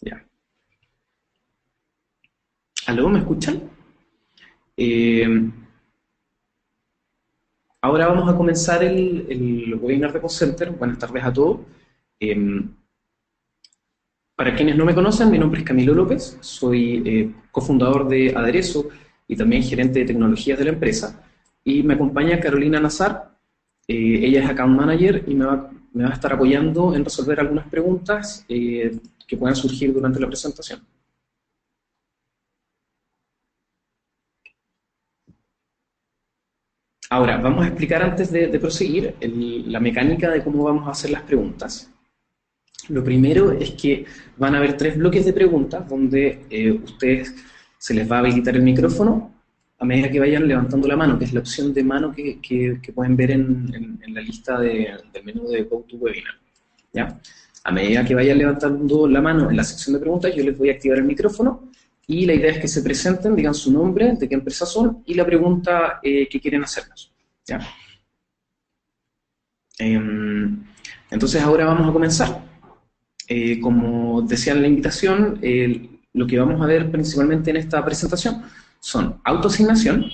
Ya. ¿Aló? ¿Me escuchan? Eh, Ahora vamos a comenzar el webinar de Center. Buenas tardes a todos. Eh, para quienes no me conocen, mi nombre es Camilo López, soy cofundador de Aderezo y también gerente de tecnologías de la empresa. Y me acompaña Carolina Nazar, ella es Account Manager y me va a estar apoyando en resolver algunas preguntas que puedan surgir durante la presentación. Ahora, vamos a explicar antes de proseguir la mecánica de cómo vamos a hacer las preguntas. Lo primero es que van a haber 3 bloques de preguntas donde ustedes se les va a habilitar el micrófono a medida que vayan levantando la mano, que es la opción de mano que pueden ver en la lista del menú de GoToWebinar. ¿Ya? A medida que vayan levantando la mano en la sección de preguntas, yo les voy a activar el micrófono y la idea es que se presenten, digan su nombre, de qué empresa son y la pregunta que quieren hacernos. ¿Ya? Entonces ahora vamos a comenzar. Como decía en la invitación, lo que vamos a ver principalmente en esta presentación son autoasignación.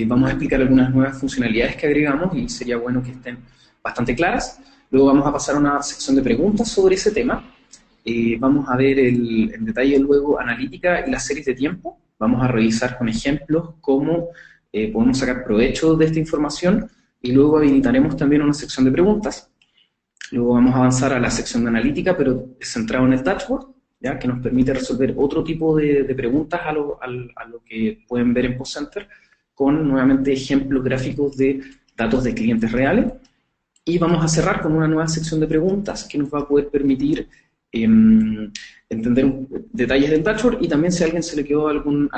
Vamos a explicar algunas nuevas funcionalidades que agregamos y sería bueno que estén bastante claras. Luego vamos a pasar a una sección de preguntas sobre ese tema. Vamos a ver en detalle luego analítica y las series de tiempo. Vamos a revisar con ejemplos cómo podemos sacar provecho de esta información y luego habilitaremos también una sección de preguntas. Luego vamos a avanzar a la sección de analítica, pero centrado en el dashboard, ¿ya? Que nos permite resolver otro tipo de preguntas a lo que pueden ver en PostCenter, con nuevamente ejemplos gráficos de datos de clientes reales. Y vamos a cerrar con una nueva sección de preguntas que nos va a poder permitir entender detalles del dashboard y también si a alguien se le quedó algún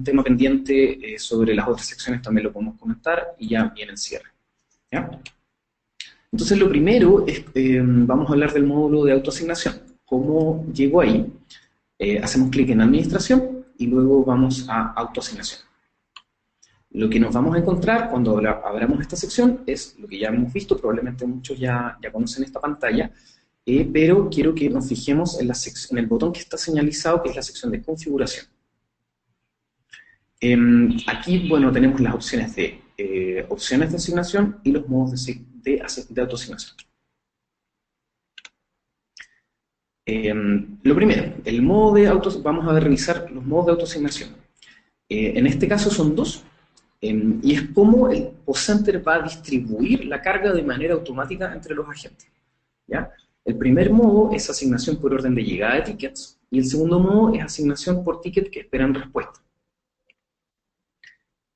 tema pendiente sobre las otras secciones también lo podemos comentar y ya viene el cierre. ¿Ya? Entonces lo primero es, vamos a hablar del módulo de autoasignación. ¿Cómo llego ahí? Hacemos clic en administración y luego vamos a autoasignación. Lo que nos vamos a encontrar cuando abramos esta sección es lo que ya hemos visto, probablemente muchos ya conocen esta pantalla, pero quiero que nos fijemos en el botón que está señalizado, que es la sección de configuración. Aquí, bueno, tenemos las opciones de asignación y los modos de autoasignación. Lo primero, vamos a revisar los modos de autoasignación. En este caso son 2, y es cómo el PostCenter va a distribuir la carga de manera automática entre los agentes. ¿Ya? El primer modo es asignación por orden de llegada de tickets, y el segundo modo es asignación por ticket que esperan respuesta.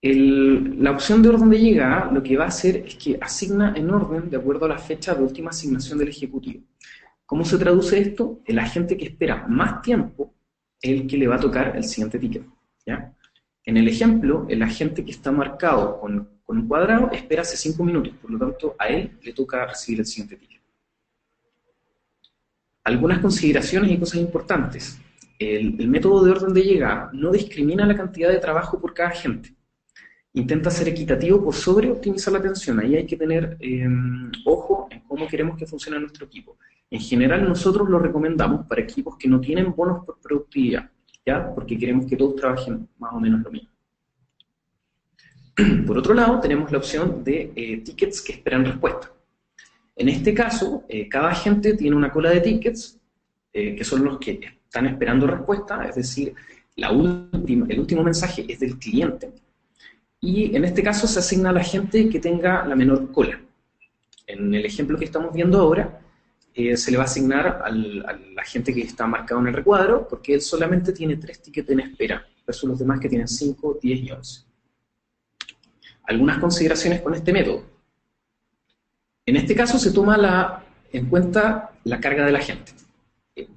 La opción de orden de llegada lo que va a hacer es que asigna en orden de acuerdo a la fecha de última asignación del ejecutivo. ¿Cómo se traduce esto? El agente que espera más tiempo es el que le va a tocar el siguiente ticket. ¿Ya? En el ejemplo, el agente que está marcado con un cuadrado espera hace 5 minutos, por lo tanto a él le toca recibir el siguiente ticket. Algunas consideraciones y cosas importantes. El método de orden de llegada no discrimina la cantidad de trabajo por cada agente. Intenta ser equitativo por sobre optimizar la atención. Ahí hay que tener ojo en cómo queremos que funcione nuestro equipo. En general nosotros lo recomendamos para equipos que no tienen bonos por productividad, ¿ya? Porque queremos que todos trabajen más o menos lo mismo. Por otro lado, tenemos la opción de tickets que esperan respuesta. En este caso, cada agente tiene una cola de tickets, que son los que están esperando respuesta, es decir, el último mensaje es del cliente, y en este caso se asigna a la gente que tenga la menor cola. En el ejemplo que estamos viendo ahora, se le va a asignar a la gente que está marcado en el recuadro, porque él solamente tiene 3 tickets en espera, versus los demás que tienen 5, 10 y 11. Algunas consideraciones con este método. En este caso se toma en cuenta la carga de la gente.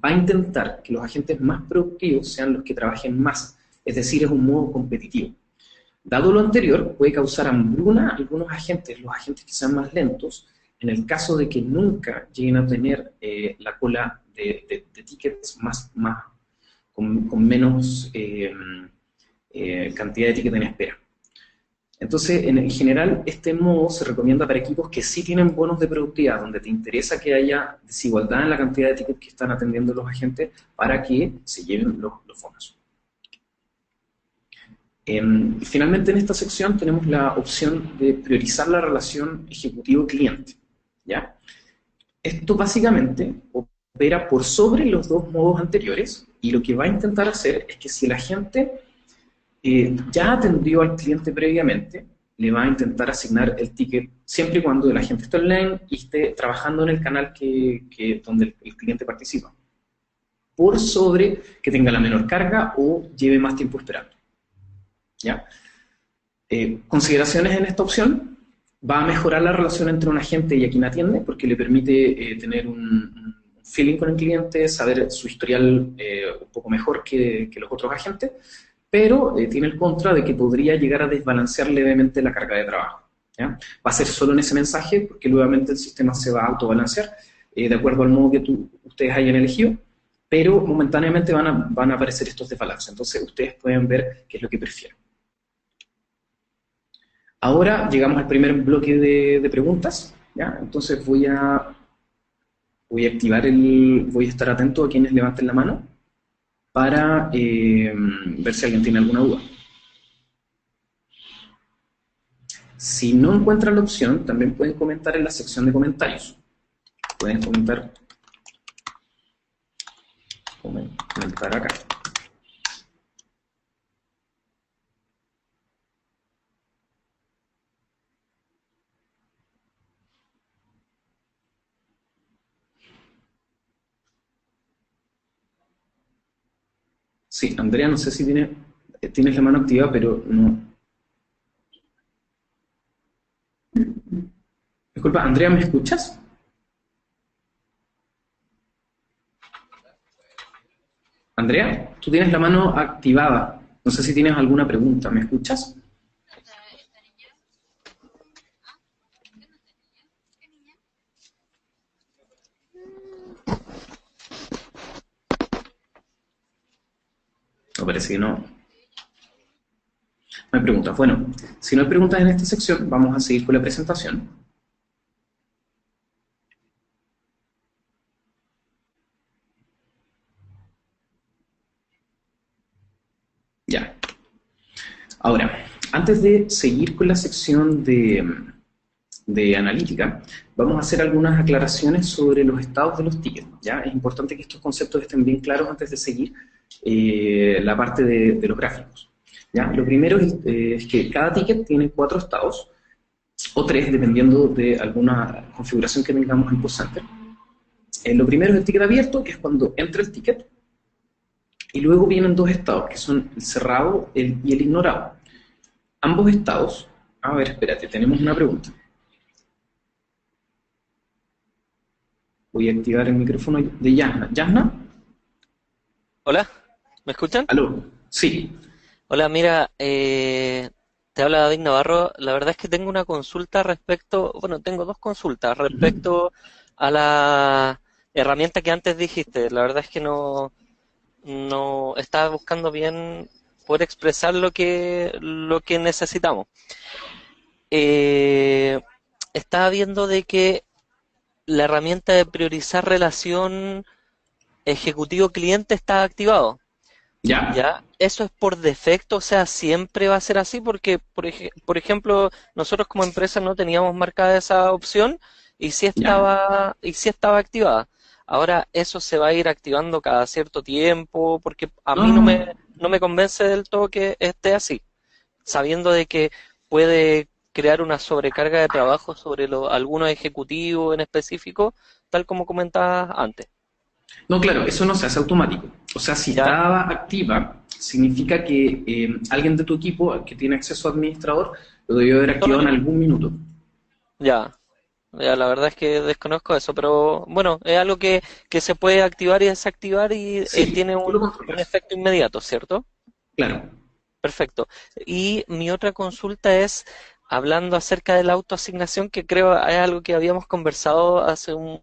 Va a intentar que los agentes más productivos sean los que trabajen más, es decir, es un modo competitivo. Dado lo anterior, puede causar hambruna a algunos agentes, los agentes que sean más lentos, en el caso de que nunca lleguen a tener la cola de tickets con menos cantidad de tickets en espera. Entonces, en general, este modo se recomienda para equipos que sí tienen bonos de productividad, donde te interesa que haya desigualdad en la cantidad de tickets que están atendiendo los agentes para que se lleven los bonos. Finalmente, en esta sección tenemos la opción de priorizar la relación ejecutivo-cliente, ¿ya? Esto básicamente opera por sobre los dos modos anteriores y lo que va a intentar hacer es que si el agente ya atendió al cliente previamente, le va a intentar asignar el ticket siempre y cuando el agente esté online y esté trabajando en el canal donde el cliente participa, por sobre que tenga la menor carga o lleve más tiempo esperando. ¿Ya? Consideraciones en esta opción: va a mejorar la relación entre un agente y a quien atiende, porque le permite tener un feeling con el cliente, saber su historial un poco mejor que los otros agentes, pero tiene el contra de que podría llegar a desbalancear levemente la carga de trabajo. ¿Ya? Va a ser solo en ese mensaje, porque nuevamente el sistema se va a autobalancear de acuerdo al modo que ustedes hayan elegido, pero momentáneamente van a aparecer estos desbalances. Entonces ustedes pueden ver qué es lo que prefieren. Ahora llegamos al primer bloque de preguntas, ¿ya? Entonces voy a activar voy a estar atento a quienes levanten la mano para ver si alguien tiene alguna duda. Si no encuentran la opción, también pueden comentar en la sección de comentarios. Pueden comentar acá. Sí, Andrea, no sé si tienes la mano activa, pero no. Disculpa, Andrea, ¿me escuchas? Andrea, tú tienes la mano activada. No sé si tienes alguna pregunta. ¿Me escuchas? No, parece que no. No hay preguntas. Bueno, si no hay preguntas en esta sección, vamos a seguir con la presentación. Ya. Ahora, antes de seguir con la sección de analítica, vamos a hacer algunas aclaraciones sobre los estados de los tickets. ¿Ya? Es importante que estos conceptos estén bien claros antes de seguir la parte de los gráficos. ¿Ya? Lo primero es que cada ticket tiene 4 estados, o 3, dependiendo de alguna configuración que tengamos en PostCenter. Lo primero es el ticket abierto, que es cuando entra el ticket, y luego vienen 2 estados, que son el cerrado y el ignorado. Ambos estados... A ver, espérate, tenemos una pregunta. Voy a activar el micrófono de Yasna. ¿Yasna? Hola, ¿me escuchan? ¿Aló? Sí. Hola, mira, te habla David Navarro. La verdad es que tengo una consulta respecto, bueno, tengo dos consultas Ujú. respecto a la herramienta que antes dijiste. La verdad es que no estaba buscando bien poder expresar lo que necesitamos. Eh, Estaba viendo de que la herramienta de priorizar relación ejecutivo-cliente está activado. ¿Ya? Ya, eso es por defecto, o sea, siempre va a ser así porque, por ejemplo, nosotros como empresa no teníamos marcada esa opción ¿Ya? y sí estaba activada. Ahora eso se va a ir activando cada cierto tiempo porque a No, mí no, no. no me convence del todo que esté así, sabiendo de que puede crear una sobrecarga de trabajo sobre algunos ejecutivos en específico, tal como comentaba antes. No, claro, eso no se hace automático. O sea, si ¿Ya? estaba activa, significa que alguien de tu equipo que tiene acceso a administrador lo debió haber No, activado en algún minuto. ya. Ya, la verdad es que desconozco eso, pero bueno, es algo que se puede activar y desactivar y Sí, tiene tú lo un controlas. efecto inmediato, ¿cierto? Claro. Perfecto. Y mi otra consulta es, hablando acerca de la autoasignación, que creo es algo que habíamos conversado hace un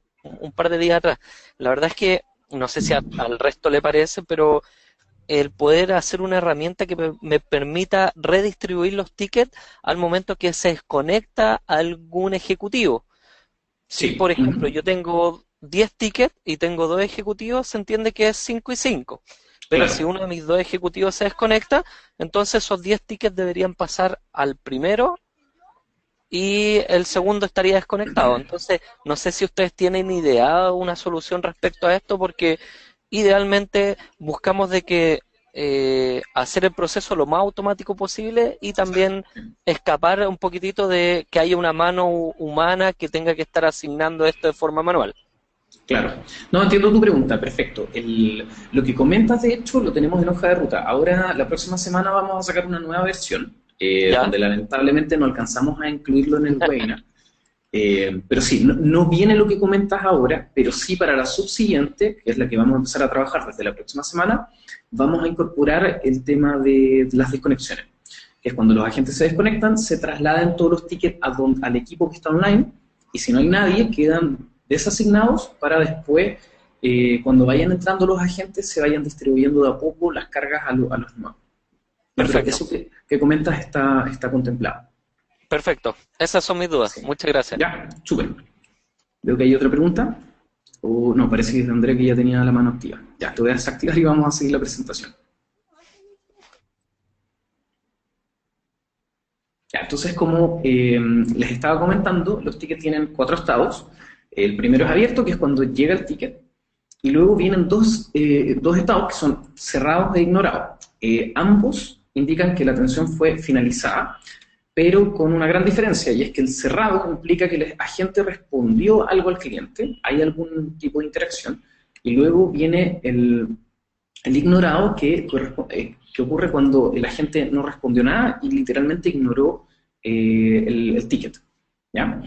par de días atrás. La verdad es que no sé si al resto le parece, pero el poder hacer una herramienta que me permita redistribuir los tickets al momento que se desconecta algún ejecutivo. Si, Sí. por ejemplo, yo tengo 10 tickets y tengo dos ejecutivos, se entiende que es 5 y 5. Pero si Claro. uno de mis dos ejecutivos se desconecta, entonces esos 10 tickets deberían pasar al primero y el segundo estaría desconectado. Entonces, no sé si ustedes tienen idea, una solución respecto a esto, porque idealmente buscamos de que hacer el proceso lo más automático posible y también escapar un poquitito de que haya una mano humana que tenga que estar asignando esto de forma manual. Claro. No, entiendo tu pregunta, perfecto. Lo que comentas, de hecho, lo tenemos en hoja de ruta. Ahora, la próxima semana vamos a sacar una nueva versión, ¿Ya? donde lamentablemente no alcanzamos a incluirlo en el webinar. Pero sí, no, no viene lo que comentas ahora, pero sí para la subsiguiente, que es la que vamos a empezar a trabajar desde la próxima semana, vamos a incorporar el tema de las desconexiones, que es cuando los agentes se desconectan, se trasladan todos los tickets al equipo que está online, y si no hay nadie, quedan desasignados para después, cuando vayan entrando los agentes, se vayan distribuyendo de a poco las cargas a los nuevos. Ya, pero Perfecto, eso que comentas está contemplado. perfecto. Esas son mis dudas. Sí. Muchas gracias. Ya, súper. Veo que hay otra pregunta. O no, parece que es de André que ya tenía la mano activa. Ya, te voy a desactivar y vamos a seguir la presentación. Ya, entonces, como les estaba comentando, los tickets tienen cuatro estados. El primero es abierto, que es cuando llega el ticket. Y luego vienen dos estados que son cerrados e ignorados. Ambos indican que la atención fue finalizada, pero con una gran diferencia, y es que el cerrado implica que el agente respondió algo al cliente, hay algún tipo de interacción, y luego viene el ignorado que ocurre cuando el agente no respondió nada y literalmente ignoró el ticket. ¿Ya?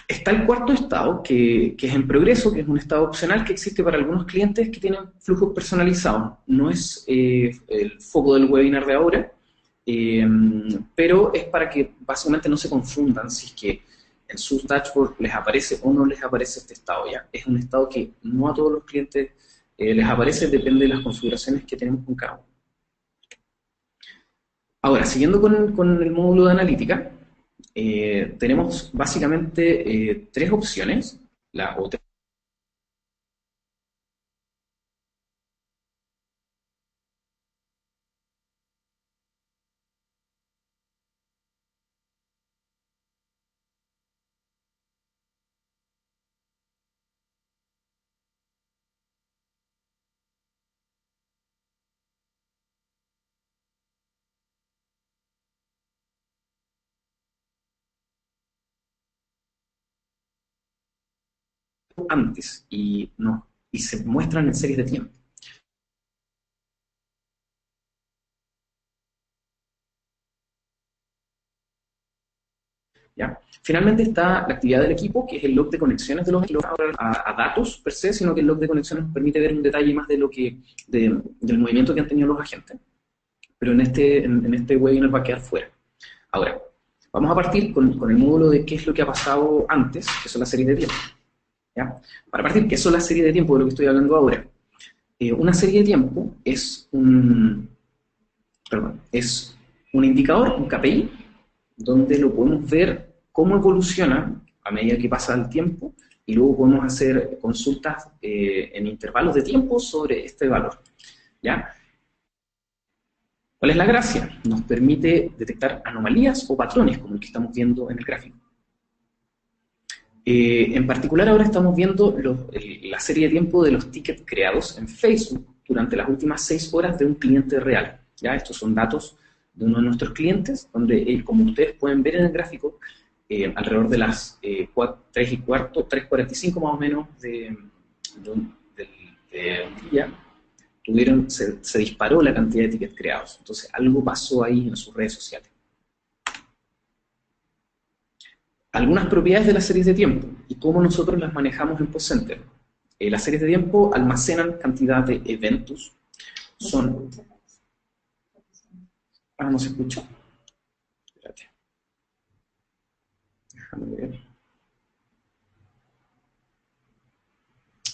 Está el cuarto estado, que es en progreso, que es un estado opcional que existe para algunos clientes que tienen flujos personalizados. No es el foco del webinar de ahora, eh, pero es para que básicamente no se confundan si es que en sus dashboards les aparece o no les aparece este estado ya. Es un estado que no a todos los clientes les aparece, depende de las configuraciones que tenemos con cada uno. Ahora, siguiendo con el módulo de analítica, tenemos básicamente tres opciones, o tres antes y se muestran en series de tiempo. ¿Ya? Finalmente está la actividad del equipo, que es el log de conexiones de los equipos a datos per se, sino que el log de conexiones nos permite ver un detalle más del movimiento que han tenido los agentes. Pero en este webinar va a quedar fuera. Ahora, vamos a partir con el módulo de qué es lo que ha pasado antes, que son las series de tiempo. ¿Ya? Para partir, ¿qué son las series de tiempo de lo que estoy hablando ahora? Una serie de tiempo es un indicador, un KPI, donde lo podemos ver cómo evoluciona a medida que pasa el tiempo y luego podemos hacer consultas en intervalos de tiempo sobre este valor. ¿Ya? ¿Cuál es la gracia? Nos permite detectar anomalías o patrones, como el que estamos viendo en el gráfico. En particular ahora estamos viendo la serie de tiempo de los tickets creados en Facebook durante las últimas 6 horas de un cliente real. ¿Ya? Estos son datos de uno de nuestros clientes, donde, como ustedes pueden ver en el gráfico, alrededor de las 3 y cuarto, 3:45 más o menos del día, se disparó la cantidad de tickets creados. Entonces algo pasó ahí en sus redes sociales. Algunas propiedades de las series de tiempo y cómo nosotros las manejamos en PostCenter. Las series de tiempo almacenan cantidad de eventos. Son... Ah, no se escucha. Espérate. Déjame ver.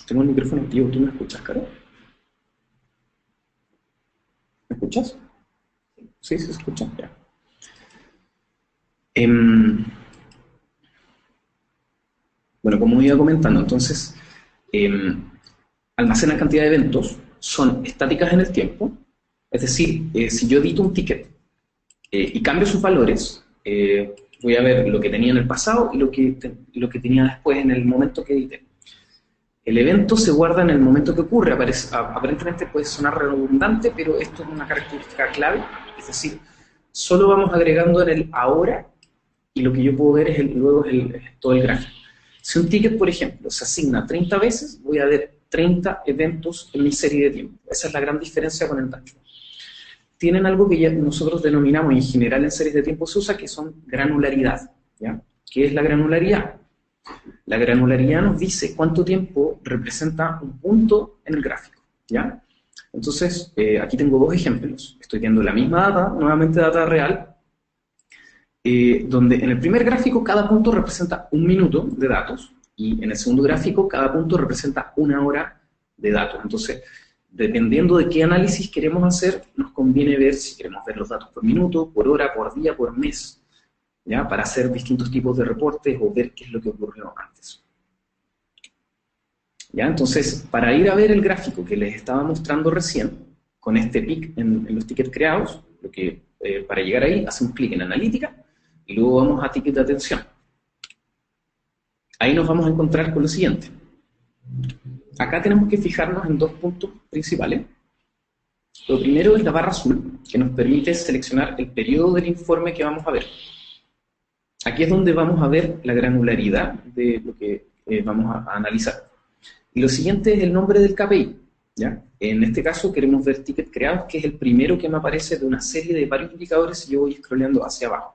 Tengo el micrófono activo. ¿Tú me escuchas, Caro? escuchas? Sí, se escucha. Ya. Em, bueno, como iba comentando, entonces, almacenan cantidad de eventos, son estáticas en el tiempo, es decir, si yo edito un ticket y cambio sus valores, voy a ver lo que tenía en el pasado y lo que tenía después en el momento que edité. El evento se guarda en el momento que ocurre, aparentemente puede sonar redundante, pero esto es una característica clave, es decir, solo vamos agregando en el ahora y lo que yo puedo ver luego es todo el gráfico. Si un ticket, por ejemplo, se asigna 30 veces, voy a ver 30 eventos en mi serie de tiempo. Esa es la gran diferencia con el dashboard. Tienen algo que ya nosotros denominamos, y en general en series de tiempo se usa, que son granularidad. ¿Ya? ¿Qué es la granularidad? La granularidad nos dice cuánto tiempo representa un punto en el gráfico. ¿Ya? Entonces, aquí tengo dos ejemplos. Estoy viendo la misma data, nuevamente data real, donde en el primer gráfico cada punto representa un minuto de datos, y en el segundo gráfico cada punto representa una hora de datos. Entonces, dependiendo de qué análisis queremos hacer, nos conviene ver si queremos ver los datos por minuto, por hora, por día, por mes, ¿ya? Para hacer distintos tipos de reportes o ver qué es lo que ocurrió antes. ¿Ya? Entonces, para ir a ver el gráfico que les estaba mostrando recién, con este pic en los tickets creados, para llegar ahí, hacemos clic en Analítica, y luego vamos a Ticket de atención. Ahí nos vamos a encontrar con lo siguiente. Acá tenemos que fijarnos en dos puntos principales. Lo primero es la barra azul, que nos permite seleccionar el periodo del informe que vamos a ver. Aquí es donde vamos a ver la granularidad de lo que vamos a analizar. Y lo siguiente es el nombre del KPI. ¿Ya? En este caso queremos ver tickets creados, que es el primero que me aparece de una serie de varios indicadores y yo voy scrolleando hacia abajo.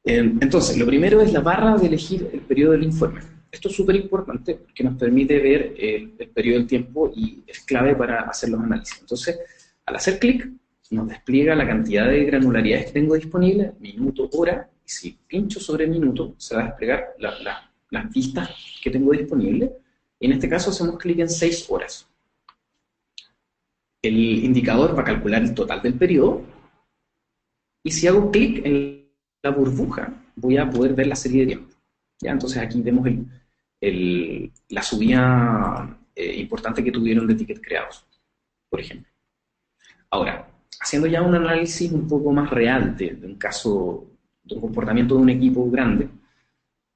Entonces, lo primero es la barra de elegir el periodo del informe. Esto es súper importante porque nos permite ver el periodo del tiempo y es clave para hacer los análisis. Entonces, al hacer clic, nos despliega la cantidad de granularidades que tengo disponible, minuto, hora, y si pincho sobre minuto, se va a desplegar las vistas que tengo disponibles. En este caso hacemos clic en 6 horas. El indicador va a calcular el total del periodo, y si hago clic en la burbuja, voy a poder ver la serie de tiempo. ¿Ya? Entonces aquí vemos la subida importante que tuvieron de tickets creados, por ejemplo. Ahora, haciendo ya un análisis un poco más real de un caso, de un comportamiento de un equipo grande,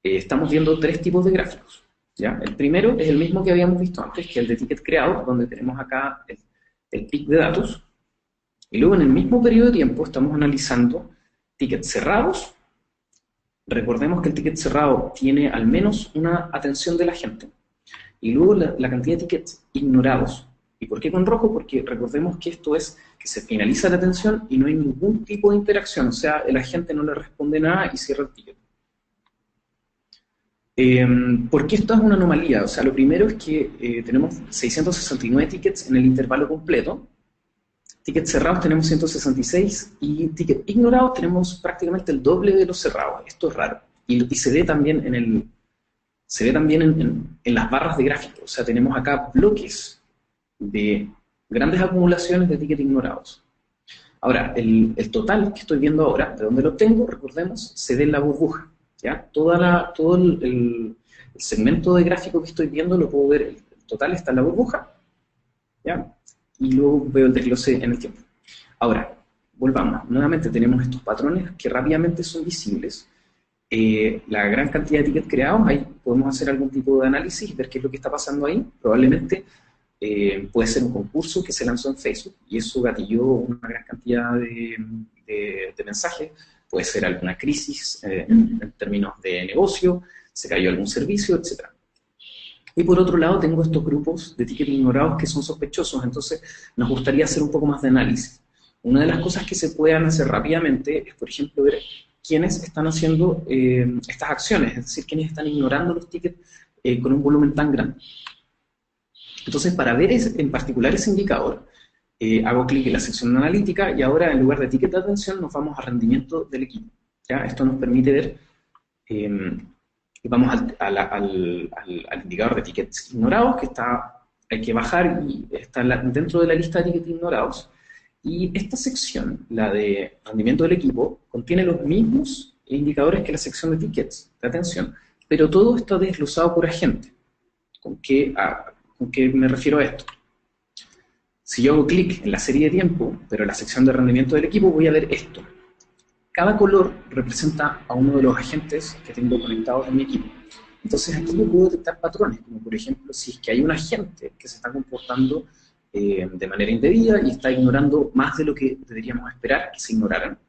estamos viendo tres tipos de gráficos. ¿Ya? El primero es el mismo que habíamos visto antes, que es el de tickets creados, donde tenemos acá el pic de datos, y luego en el mismo periodo de tiempo estamos analizando tickets cerrados. Recordemos que el ticket cerrado tiene al menos una atención de la gente, y luego la cantidad de tickets ignorados. ¿Y por qué con rojo? Porque recordemos que esto es que se finaliza la atención y no hay ningún tipo de interacción, o sea, el agente no le responde nada y cierra el ticket. ¿Por qué esto es una anomalía? O sea, lo primero es que tenemos 669 tickets en el intervalo completo, tickets cerrados tenemos 166 y tickets ignorados tenemos prácticamente el doble de los cerrados. Esto es raro. Y se ve también en las barras de gráfico. O sea, tenemos acá bloques de grandes acumulaciones de tickets ignorados. Ahora, el total que estoy viendo ahora, de donde lo tengo, recordemos, se ve en la burbuja. ¿Ya? Todo el segmento de gráfico que estoy viendo lo puedo ver, el total está en la burbuja, ¿ya? Y luego veo el desglose en el tiempo. Ahora, volvamos, nuevamente tenemos estos patrones que rápidamente son visibles. La gran cantidad de tickets creados, ahí podemos hacer algún tipo de análisis, ver qué es lo que está pasando ahí. Probablemente puede ser un concurso que se lanzó en Facebook y eso gatilló una gran cantidad de mensajes. Puede ser alguna crisis en términos de negocio, se cayó algún servicio, etc. Y por otro lado tengo estos grupos de tickets ignorados que son sospechosos, entonces nos gustaría hacer un poco más de análisis. Una de las cosas que se puedan hacer rápidamente es, por ejemplo, ver quiénes están haciendo estas acciones, es decir, quiénes están ignorando los tickets con un volumen tan grande. Entonces, para ver en particular ese indicador, hago clic en la sección de analítica y ahora en lugar de ticket de atención nos vamos a rendimiento del equipo. ¿Ya? Esto nos permite ver, vamos al indicador de tickets ignorados que está hay que bajar y está dentro de la lista de tickets ignorados. Y esta sección, la de rendimiento del equipo, contiene los mismos indicadores que la sección de tickets de atención, pero todo está desglosado por agente. ¿Con qué me refiero a esto? Si yo hago clic en la serie de tiempo, pero en la sección de rendimiento del equipo, voy a ver esto. Cada color representa a uno de los agentes que tengo conectados en mi equipo. Entonces aquí yo puedo detectar patrones, como por ejemplo, si es que hay un agente que se está comportando de manera indebida y está ignorando más de lo que deberíamos esperar que se ignoraran.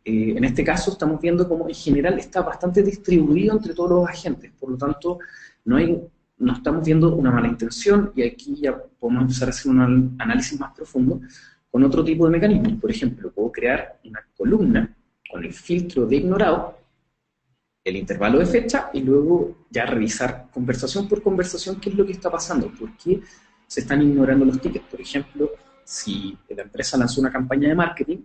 En este caso estamos viendo cómo en general está bastante distribuido entre todos los agentes, por lo tanto no estamos viendo una mala intención, y aquí ya podemos empezar a hacer un análisis más profundo con otro tipo de mecanismos. Por ejemplo, puedo crear una columna con el filtro de ignorado, el intervalo de fecha, y luego ya revisar conversación por conversación qué es lo que está pasando, por qué se están ignorando los tickets. Por ejemplo, si la empresa lanzó una campaña de marketing,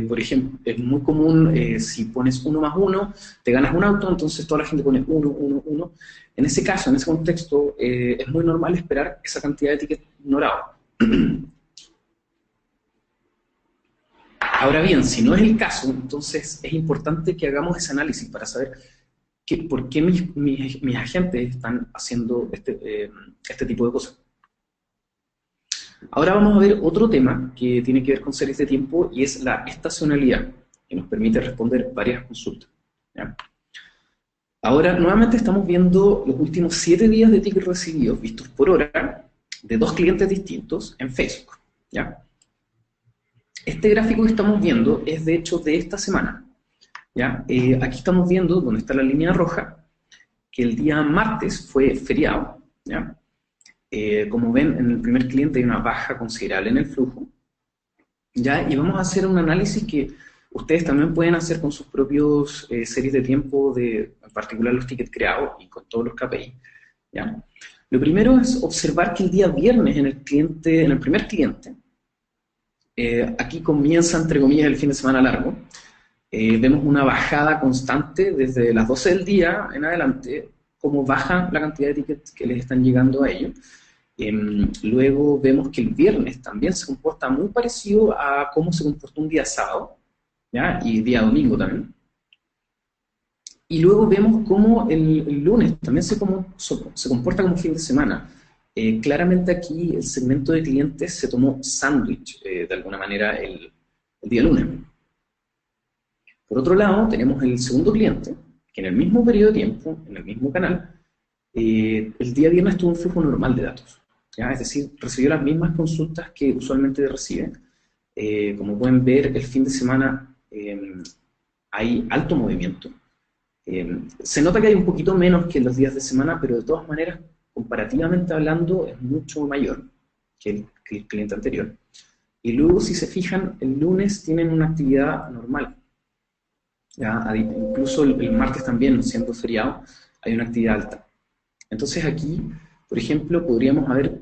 por ejemplo, es muy común, si pones 1 más 1, te ganas un auto, entonces toda la gente pone 1, 1, 1. En ese caso, en ese contexto, es muy normal esperar esa cantidad de tickets ignorados. Ahora bien, si no es el caso, entonces es importante que hagamos ese análisis para saber por qué mis agentes están haciendo este tipo de cosas. Ahora vamos a ver otro tema que tiene que ver con series de tiempo, y es la estacionalidad, que nos permite responder varias consultas, ¿ya? Ahora, nuevamente estamos viendo los últimos 7 días de tickets recibidos, vistos por hora, de 2 clientes distintos en Facebook, ¿ya? Este gráfico que estamos viendo es de hecho de esta semana, ¿ya? Aquí estamos viendo, donde está la línea roja, que el día martes fue feriado, ¿ya? Como ven, en el primer cliente hay una baja considerable en el flujo, ¿ya? Y vamos a hacer un análisis que ustedes también pueden hacer con sus propios series de tiempo, en particular los tickets creados y con todos los KPI, ¿ya? Lo primero es observar que el día viernes en el primer cliente, aquí comienza, entre comillas, el fin de semana largo. Vemos una bajada constante desde las 12 del día en adelante, cómo baja la cantidad de tickets que les están llegando a ellos. Luego vemos que el viernes también se comporta muy parecido a cómo se comportó un día sábado, ¿ya? Y día domingo también. Y luego vemos cómo el lunes también se comporta como fin de semana. Claramente aquí el segmento de clientes se tomó sándwich, de alguna manera, el día lunes. Por otro lado, tenemos el segundo cliente, que en el mismo periodo de tiempo, en el mismo canal, el día viernes tuvo un flujo normal de datos, ¿ya? Es decir, recibió las mismas consultas que usualmente recibe. Como pueden ver, el fin de semana hay alto movimiento. Se nota que hay un poquito menos que en los días de semana, pero de todas maneras, comparativamente hablando, es mucho mayor que el cliente anterior. Y luego, si se fijan, el lunes tienen una actividad normal, ¿ya? Incluso el martes también, siendo feriado, hay una actividad alta. Entonces aquí, por ejemplo, podríamos haber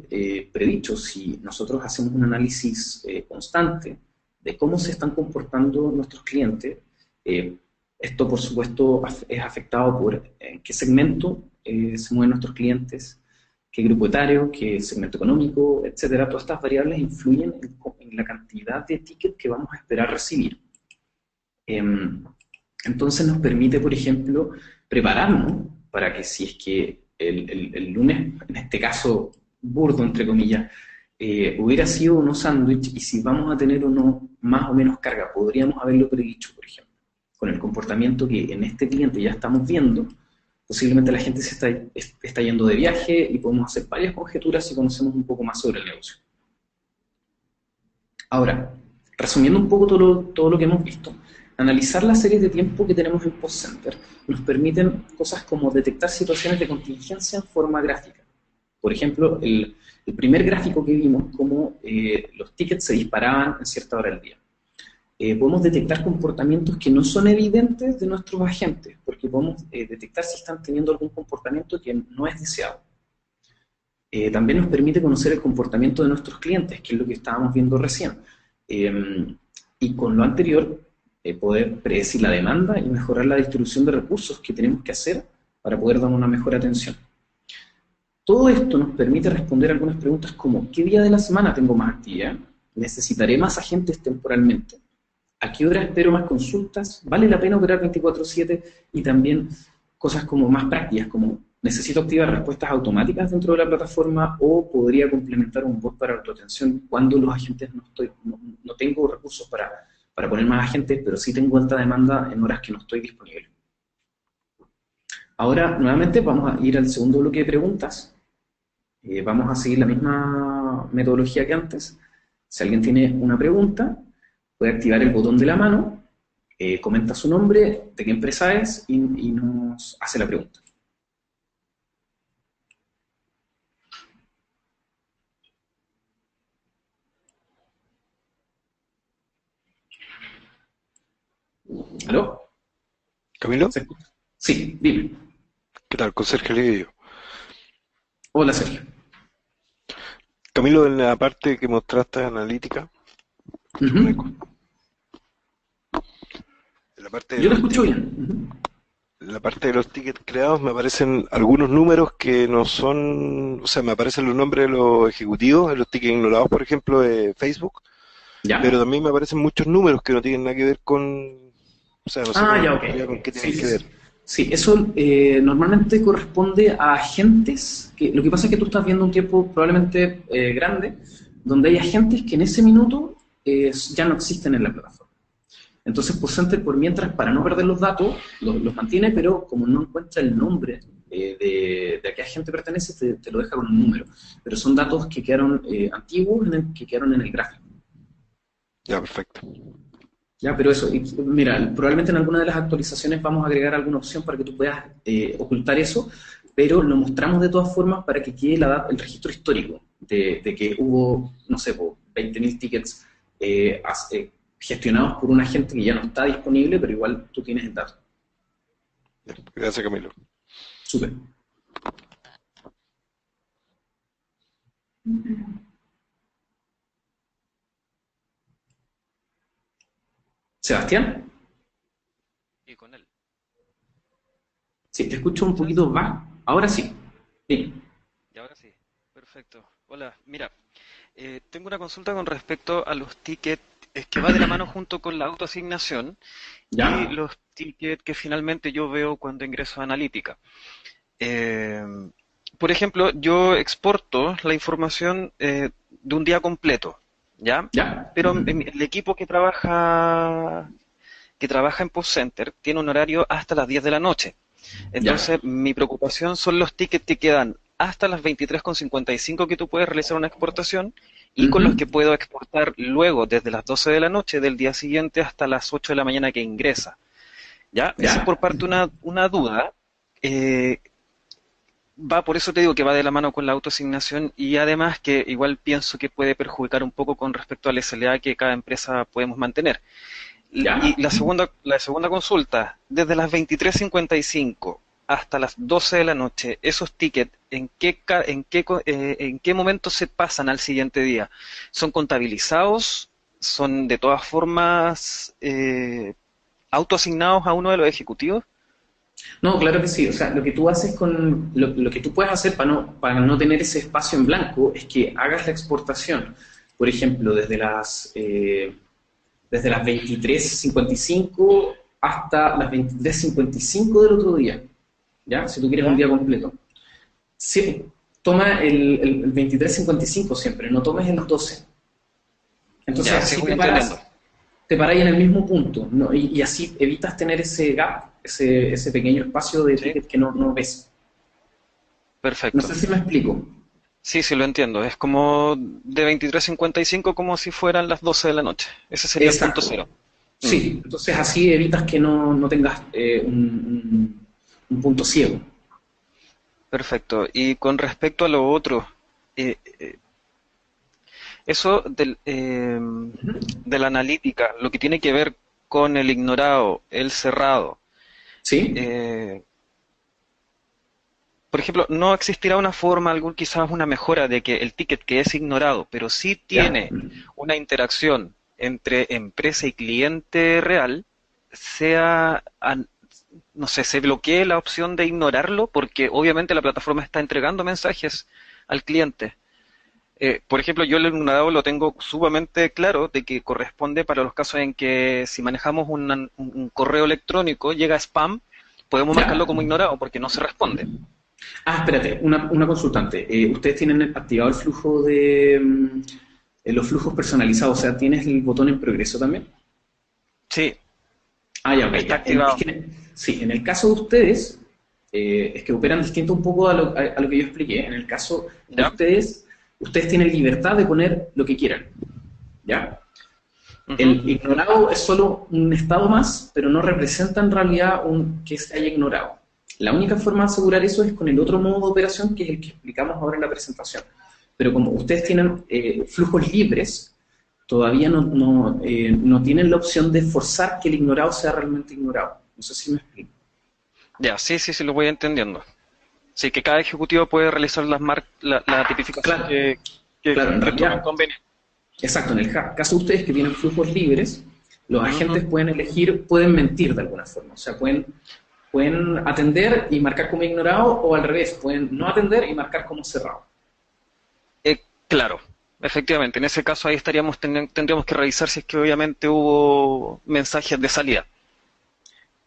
predicho, si nosotros hacemos un análisis constante de cómo se están comportando nuestros clientes. Esto, por supuesto, es afectado por en qué segmento se mueven nuestros clientes, qué grupo etario, qué segmento económico, etcétera. Todas estas variables influyen en la cantidad de tickets que vamos a esperar recibir. Entonces nos permite, por ejemplo, prepararnos para que, si es que el lunes, en este caso burdo, entre comillas, hubiera sido unos sándwich, y si vamos a tener uno más o menos carga, podríamos haberlo predicho, por ejemplo, con el comportamiento que en este cliente ya estamos viendo. Posiblemente la gente se está yendo de viaje, y podemos hacer varias conjeturas si conocemos un poco más sobre el negocio. Ahora, resumiendo un poco todo lo que hemos visto, analizar las series de tiempo que tenemos en Post Center nos permiten cosas como detectar situaciones de contingencia en forma gráfica. Por ejemplo, el primer gráfico que vimos, cómo los tickets se disparaban en cierta hora del día. Podemos detectar comportamientos que no son evidentes de nuestros agentes, porque podemos detectar si están teniendo algún comportamiento que no es deseado. También nos permite conocer el comportamiento de nuestros clientes, que es lo que estábamos viendo recién. Y con lo anterior, poder predecir la demanda y mejorar la distribución de recursos que tenemos que hacer para poder dar una mejor atención. Todo esto nos permite responder algunas preguntas como ¿qué día de la semana tengo más actividad? ¿Necesitaré más agentes temporalmente? ¿A qué hora espero más consultas? ¿Vale la pena operar 24/7? Y también cosas como más prácticas, como ¿necesito activar respuestas automáticas dentro de la plataforma o podría complementar un bot para autoatención cuando los agentes no tengo recursos para poner más agentes, pero sí tengo alta demanda en horas que no estoy disponible? Ahora, nuevamente, vamos a ir al segundo bloque de preguntas. Vamos a seguir la misma metodología que antes. Si alguien tiene una pregunta, puede activar el botón de la mano, comenta su nombre, de qué empresa es y nos hace la pregunta. ¿Aló? Camilo, ¿Se escucha? Sí, dime. ¿qué tal? Con Sergio Lidio. Hola, Sergio. Camilo, en la parte que mostraste de analítica, escucho un eco. Ujú. En la parte de Yo te los escucho tickets, bien. en la parte de los tickets creados me aparecen algunos números que no son, o sea, me aparecen los nombres de los ejecutivos en los tickets ignorados, por ejemplo, de Facebook, pero ¿Ya? también me aparecen muchos números que no tienen nada que ver con, o sea, no sé Ah, cómo ya, ok. en realidad con qué Sí, tienen sí, que ver. sí. Sí, eso normalmente corresponde a agentes, que lo que pasa es que tú estás viendo un tiempo probablemente grande, donde hay agentes que en ese minuto ya no existen en la plataforma. Entonces, PostCenter, por mientras, para no perder los datos, los mantiene, pero como no encuentra el nombre de a qué agente pertenece, te lo deja con un número. Pero son datos que quedaron antiguos, que quedaron en el gráfico. Ya, perfecto. Ya, pero eso, mira, probablemente en alguna de las actualizaciones vamos a agregar alguna opción para que tú puedas ocultar eso, pero lo mostramos de todas formas para que quede el registro histórico de que hubo, no sé, 20.000 tickets gestionados por un agente que ya no está disponible, pero igual tú tienes el dato. Ya, gracias, Camilo. Súper. Sebastián, Y con él. sí, te ¿Me escucho un escuchas? poquito bajo. Ahora sí. Sí. Y ahora sí. Perfecto. Hola, mira, tengo una consulta con respecto a los tickets, es que va de la mano junto con la autoasignación y ¿Ya? los tickets que finalmente yo veo cuando ingreso a Analítica. Eh, por ejemplo, yo exporto la información de un día completo, ¿ya? ¿Ya? Pero Ujú. el equipo que trabaja en Post Center tiene un horario hasta las 10 de la noche. ¿Ya? Entonces, mi preocupación son los tickets que quedan hasta las 23:55 que tú puedes realizar una exportación y con los Ujú. que puedo exportar luego desde las 12 de la noche del día siguiente hasta las 8 de la mañana que ingresa. ¿Ya? Esa es ¿Ya? por parte una duda. Eh, por eso te digo que va de la mano con la autoasignación y además que igual pienso que puede perjudicar un poco con respecto al SLA que cada empresa podemos mantener. Y ¿Ya? la segunda consulta, desde las 23:55 hasta las 12 de la noche, esos tickets, ¿en qué momento se pasan al siguiente día? ¿Son contabilizados? ¿Son de todas formas autoasignados a uno de los ejecutivos? No, claro que sí. O sea, lo que tú haces lo que tú puedes hacer para no tener ese espacio en blanco es que hagas la exportación, por ejemplo, desde las 23:55 hasta las 23:55 del otro día, ¿ya? Si tú quieres un ¿Ya? día completo. Sí, toma el 23:55 siempre, no tomes el 12. Entonces Ya, sí así voy entendiendo. te paras en el mismo punto, ¿no? Y así evitas tener ese gap, ese pequeño espacio de Sí, ticket que no ves. No perfecto. sé si me explico. Sí, sí, lo entiendo. Es como de 23:55 como si fueran las 12 de la noche. Ese sería el punto Exacto. cero. Mm, Sí, entonces así evitas que no tengas un punto ciego. perfecto. Y con respecto a lo otro, eh, eso de la analítica, lo que tiene que ver con el ignorado, el cerrado, ¿Sí? eh, por ejemplo, no existirá una forma, quizás una mejora de que el ticket que es ignorado, pero sí ¿Ya? tiene una interacción entre empresa y cliente real, sea no sé, se bloquee la opción de ignorarlo, porque obviamente la plataforma está entregando mensajes al cliente. Por ejemplo, yo el ignorado lo tengo sumamente claro de que corresponde para los casos en que si manejamos un correo electrónico, llega spam, podemos marcarlo Ya. como ignorado porque no se responde. Ah, espérate, una consultante. ¿Ustedes tienen activado el flujo de los flujos personalizados? O sea, ¿tienes el botón en progreso también? Sí, Ah, ya, ok, está ya. activado. Sí, en el caso de ustedes, es que operan distinto un poco a lo que yo expliqué. En el caso de ¿Ya? ustedes tienen libertad de poner lo que quieran, ¿ya? Ujú. El ignorado es solo un estado más, pero no representa en realidad que se haya ignorado. La única forma de asegurar eso es con el otro modo de operación, que es el que explicamos ahora en la presentación. Pero como ustedes tienen flujos libres, todavía no tienen la opción de forzar que el ignorado sea realmente ignorado. No sé si me explico. Ya, sí, sí, sí, lo voy entendiendo. Sí, que cada ejecutivo puede realizar la tipificación Claro, claro, en que tomen realidad, conveniente. exacto. En el caso de ustedes que tienen flujos libres, los Ujú. agentes pueden elegir, pueden mentir de alguna forma. O sea, pueden atender y marcar como ignorado, o al revés, pueden no atender y marcar como cerrado. Claro, efectivamente. En ese caso ahí tendríamos que revisar si es que obviamente hubo mensajes de salida.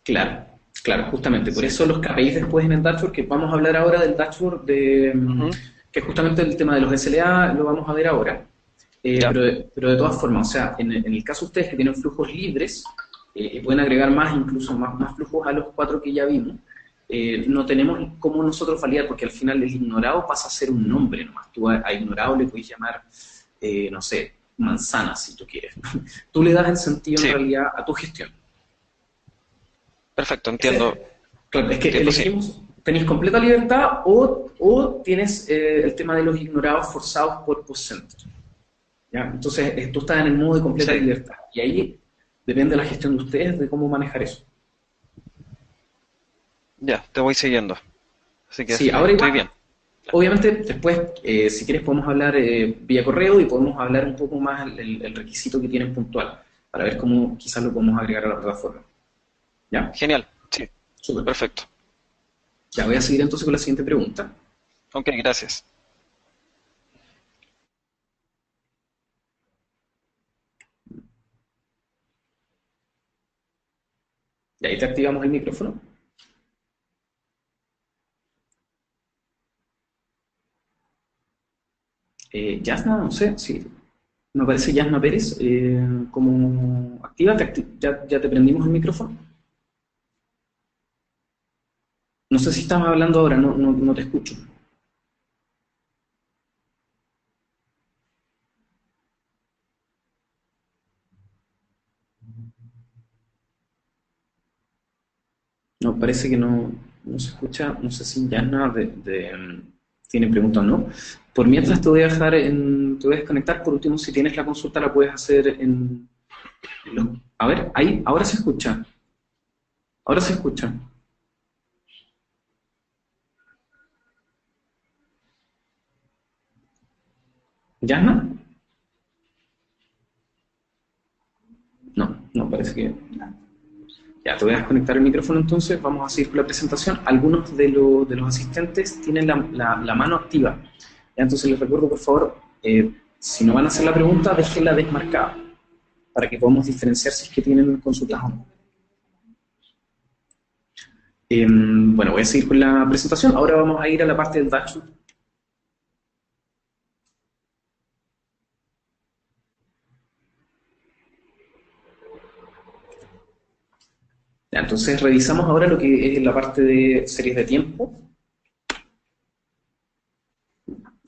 Claro, claro, justamente. Por Sí. eso los KPIs después en el dashboard, que vamos a hablar ahora del dashboard Ujú. que es justamente el tema de los SLA, lo vamos a ver ahora. Ya, Pero de todas formas, o sea, en el caso de ustedes que tienen flujos libres, y pueden agregar más, incluso más flujos a los cuatro que ya vimos, no tenemos cómo nosotros validar, porque al final el ignorado pasa a ser un nombre nomás. Tú a ignorado le puedes llamar, no sé, manzana si tú quieres. Tú le das el sentido en sí, realidad a tu gestión. perfecto, Ese- claro, es que entiendo, sí. elegimos, tenéis completa libertad o tienes el tema de los ignorados forzados por post-center. ¿Ya? Entonces, tú estás en el modo de completa Sí, libertad. Y ahí depende de la gestión de ustedes de cómo manejar eso. ya, te voy siguiendo. Así que Sí, ahora estoy igual, bien. obviamente después, si quieres, podemos hablar vía correo y podemos hablar un poco más el requisito que tienen puntual, para ver cómo quizás lo podemos agregar a la plataforma. ¿Ya? Genial, sí, Súper. perfecto. Ya voy a seguir entonces con la siguiente pregunta. Ok, gracias. Y ahí te activamos el micrófono. Yasna, no sé, sí. Me aparece Yasna Pérez como activa. Ya te prendimos el micrófono. No sé si estás hablando ahora, no te escucho. No, parece que no se escucha. No sé si Yasna tiene pregunta o no. Por mientras te voy a te voy a desconectar. Por último, si tienes la consulta, la puedes hacer a ver, ahí, ahora se escucha. Ahora se escucha. ¿Yasna? No, parece que. Ya, te voy a desconectar el micrófono entonces, vamos a seguir con la presentación. Algunos de los asistentes tienen la mano activa. Ya, entonces les recuerdo, por favor, si no van a hacer la pregunta, déjenla desmarcada para que podamos diferenciar si es que tienen consultas o no. Bueno, voy a seguir con la presentación. Ahora vamos a ir a la parte del dashboard. Ya, entonces revisamos ahora lo que es la parte de series de tiempo.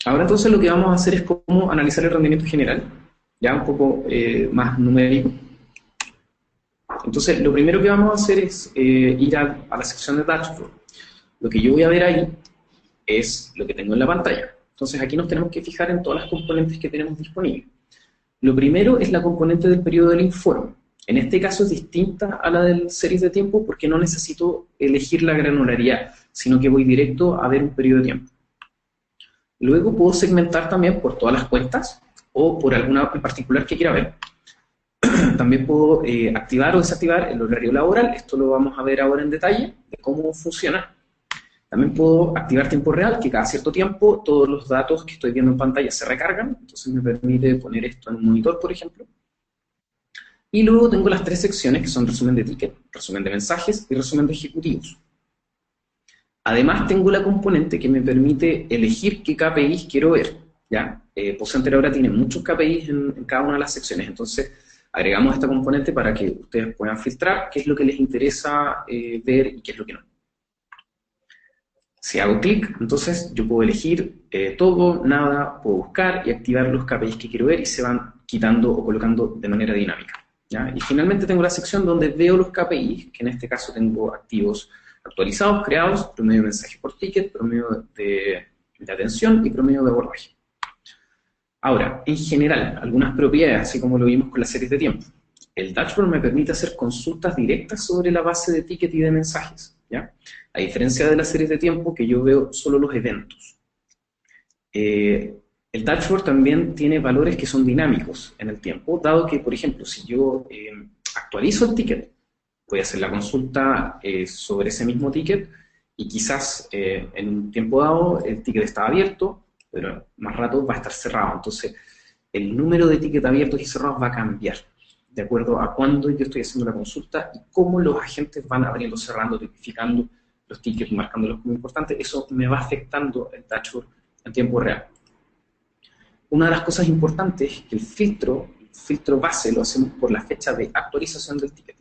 Ahora entonces lo que vamos a hacer es cómo analizar el rendimiento general, ya un poco más numérico. Entonces, lo primero que vamos a hacer es ir a la sección de dashboard. Lo que yo voy a ver ahí es lo que tengo en la pantalla. Entonces, aquí nos tenemos que fijar en todas las componentes que tenemos disponibles. Lo primero es la componente del periodo del informe. En este caso es distinta a la del series de tiempo porque no necesito elegir la granularidad, sino que voy directo a ver un periodo de tiempo. Luego puedo segmentar también por todas las cuentas o por alguna en particular que quiera ver. También puedo activar o desactivar el horario laboral. Esto lo vamos a ver ahora en detalle, de cómo funciona. También puedo activar tiempo real, que cada cierto tiempo todos los datos que estoy viendo en pantalla se recargan. Entonces me permite poner esto en un monitor, por ejemplo. Y luego tengo las tres secciones, que son resumen de ticket, resumen de mensajes y resumen de ejecutivos. Además tengo la componente que me permite elegir qué KPIs quiero ver, ¿ya? PostCenter ahora tiene muchos KPIs en cada una de las secciones, entonces agregamos esta componente para que ustedes puedan filtrar qué es lo que les interesa ver y qué es lo que no. Si hago clic, entonces yo puedo elegir todo, nada, puedo buscar y activar los KPIs que quiero ver y se van quitando o colocando de manera dinámica, ¿ya? Y finalmente tengo la sección donde veo los KPIs, que en este caso tengo activos actualizados, creados, promedio de mensajes por ticket, promedio de atención y promedio de abordaje. Ahora, en general, algunas propiedades, así como lo vimos con las series de tiempo. El dashboard me permite hacer consultas directas sobre la base de ticket y de mensajes, ¿ya? A diferencia de las series de tiempo, que yo veo solo los eventos. El dashboard también tiene valores que son dinámicos en el tiempo, dado que, por ejemplo, si yo actualizo el ticket, voy a hacer la consulta sobre ese mismo ticket y quizás en un tiempo dado el ticket está abierto, pero más rato va a estar cerrado. Entonces, el número de tickets abiertos y cerrados va a cambiar de acuerdo a cuándo yo estoy haciendo la consulta y cómo los agentes van abriendo, cerrando, tipificando los tickets, marcándolos como importantes. Eso me va afectando el dashboard en tiempo real. Una de las cosas importantes es que el filtro base lo hacemos por la fecha de actualización del ticket.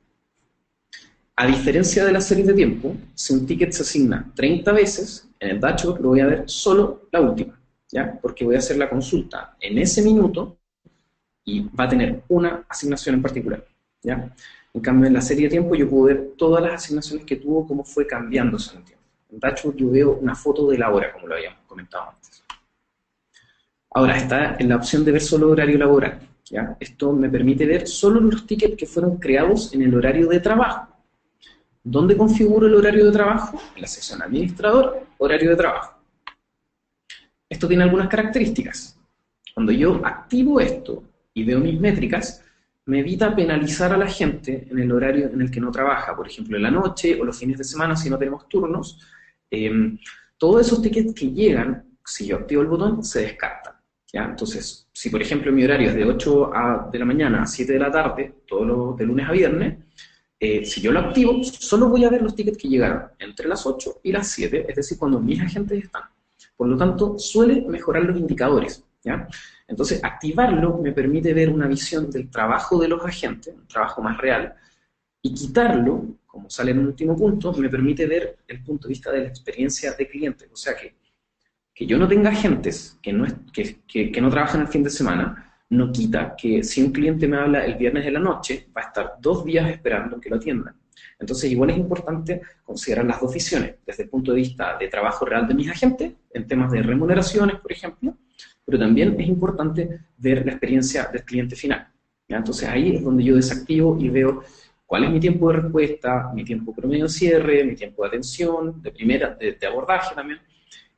A diferencia de la serie de tiempo, si un ticket se asigna 30 veces, en el dashboard lo voy a ver solo la última, ¿ya? Porque voy a hacer la consulta en ese minuto y va a tener una asignación en particular, ¿ya? En cambio, en la serie de tiempo yo puedo ver todas las asignaciones que tuvo, cómo fue cambiándose en el tiempo. En el dashboard yo veo una foto de la hora, como lo habíamos comentado antes. Ahora está en la opción de ver solo horario laboral, ¿ya? Esto me permite ver solo los tickets que fueron creados en el horario de trabajo. ¿Dónde configuro el horario de trabajo? En la sección administrador, horario de trabajo. Esto tiene algunas características. Cuando yo activo esto y veo mis métricas, me evita penalizar a la gente en el horario en el que no trabaja, por ejemplo en la noche o los fines de semana si no tenemos turnos. Todos esos tickets que llegan, si yo activo el botón, se descartan, ¿ya? Entonces, si por ejemplo mi horario es de 8 de la mañana a 7 de la tarde, de lunes a viernes, si yo lo activo, solo voy a ver los tickets que llegaron entre las 8 y las 7, es decir, cuando mis agentes están. Por lo tanto, suele mejorar los indicadores, ¿ya? Entonces, activarlo me permite ver una visión del trabajo de los agentes, un trabajo más real, y quitarlo, como sale en el último punto, me permite ver el punto de vista de la experiencia de cliente. O sea que yo no tenga agentes que no trabajan el fin de semana, no quita que si un cliente me habla el viernes de la noche, va a estar 2 días esperando que lo atiendan. Entonces, igual es importante considerar las dos visiones, desde el punto de vista de trabajo real de mis agentes, en temas de remuneraciones, por ejemplo, pero también es importante ver la experiencia del cliente final, ¿ya? Entonces, ahí es donde yo desactivo y veo cuál es mi tiempo de respuesta, mi tiempo promedio de cierre, mi tiempo de atención, de abordaje también,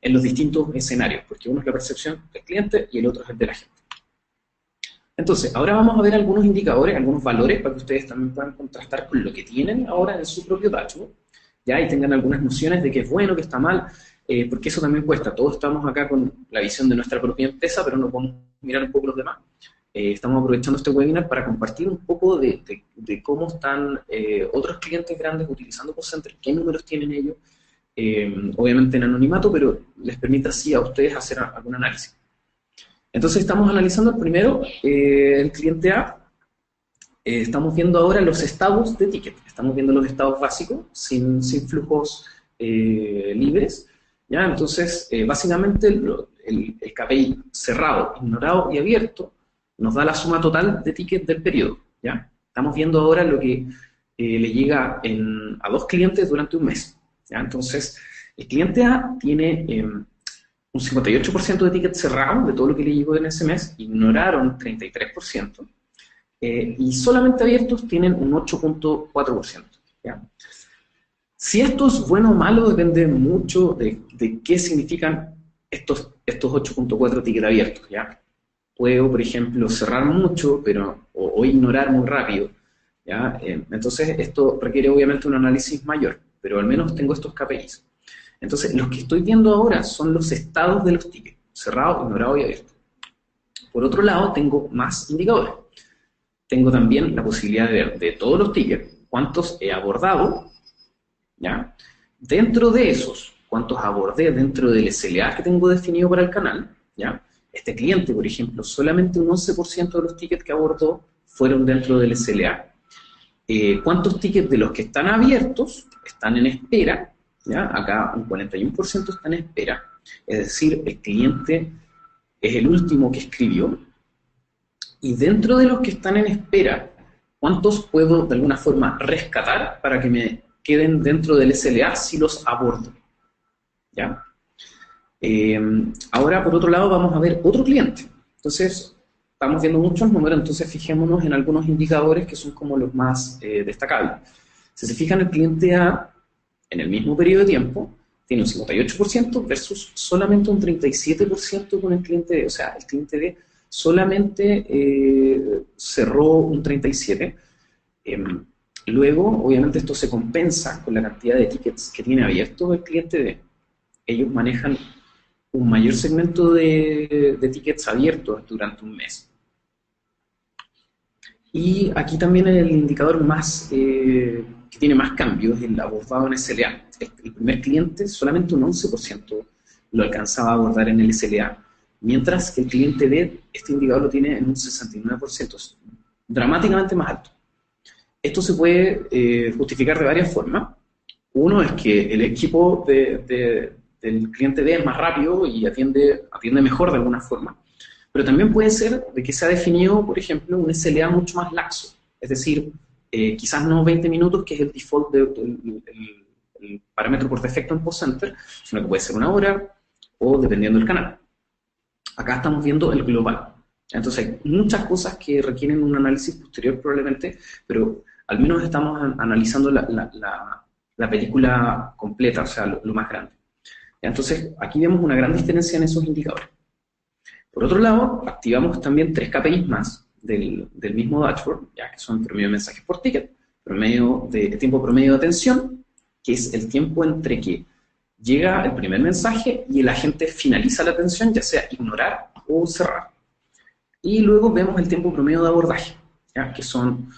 en los distintos escenarios, porque uno es la percepción del cliente y el otro es el de la gente. Entonces, ahora vamos a ver algunos indicadores, algunos valores, para que ustedes también puedan contrastar con lo que tienen ahora en su propio dashboard, ¿ya? Y tengan algunas nociones de qué es bueno, qué está mal, porque eso también cuesta. Todos estamos acá con la visión de nuestra propia empresa, pero no podemos mirar un poco los demás. Estamos aprovechando este webinar para compartir un poco de cómo están otros clientes grandes utilizando PostCenter, qué números tienen ellos, obviamente en anonimato, pero les permite así a ustedes hacer algún análisis. Entonces estamos analizando el primero, el cliente A. Estamos viendo ahora los estados de ticket. Estamos viendo los estados básicos, sin flujos libres, ¿ya? Entonces, básicamente el KPI cerrado, ignorado y abierto nos da la suma total de tickets del periodo, ¿ya? Estamos viendo ahora lo que le llega a 2 clientes durante un mes, ¿ya? Entonces, el cliente A tiene un 58% de tickets cerrados de todo lo que le llegó en ese mes, ignoraron 33%, y solamente abiertos tienen un 8.4%, ¿ya? Si esto es bueno o malo depende mucho de qué significan estos 8.4 tickets abiertos, ¿ya? puedo, por ejemplo, cerrar mucho, o ignorar muy rápido, ¿ya? Entonces, esto requiere obviamente un análisis mayor, pero al menos tengo estos KPIs. Entonces, los que estoy viendo ahora son los estados de los tickets, cerrado, ignorado y abierto. Por otro lado, tengo más indicadores. Tengo también la posibilidad de ver de todos los tickets cuántos he abordado, ¿ya? Dentro de esos, cuántos abordé dentro del SLA que tengo definido para el canal, ¿ya? Este cliente, por ejemplo, solamente un 11% de los tickets que abordó fueron dentro del SLA. ¿Cuántos tickets de los que están abiertos están en espera? ¿Ya? Acá un 41% están en espera. Es decir, el cliente es el último que escribió. Y dentro de los que están en espera, ¿cuántos puedo de alguna forma rescatar para que me queden dentro del SLA si los abordo? ¿Ya? Ahora, por otro lado, vamos a ver otro cliente. Entonces, estamos viendo muchos números, entonces fijémonos en algunos indicadores que son como los más destacables. Si se fijan, el cliente A, en el mismo periodo de tiempo, tiene un 58% versus solamente un 37% con el cliente D. O sea, el cliente D solamente cerró un 37%. Luego, obviamente, esto se compensa con la cantidad de tickets que tiene abierto el cliente D. Ellos manejan un mayor segmento de tickets abiertos durante un mes. Y aquí también el indicador más que tiene más cambios es el abordado en SLA. El primer cliente solamente un 11% lo alcanzaba a abordar en el SLA, mientras que el cliente D, este indicador lo tiene en un 69%, dramáticamente más alto. Esto se puede justificar de varias formas. Uno es que el equipo del cliente D es más rápido y atiende mejor de alguna forma, pero también puede ser de que se ha definido, por ejemplo, un SLA mucho más laxo, es decir, quizás no 20 minutos, que es el default, el parámetro por defecto en PostCenter, sino que puede ser una hora o dependiendo del canal. Acá estamos viendo el global. Entonces hay muchas cosas que requieren un análisis posterior probablemente, pero al menos estamos analizando la película completa, o sea, lo más grande. Entonces aquí vemos una gran diferencia en esos indicadores. Por otro lado, activamos también 3 KPIs más del mismo dashboard, ya que son promedio de mensajes por ticket, tiempo promedio de atención, que es el tiempo entre que llega el primer mensaje y el agente finaliza la atención, ya sea ignorar o cerrar. Y luego vemos el tiempo promedio de abordaje, ¿ya? Que son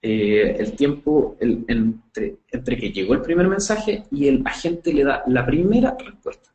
el tiempo entre que llegó el primer mensaje y el agente le da la primera respuesta.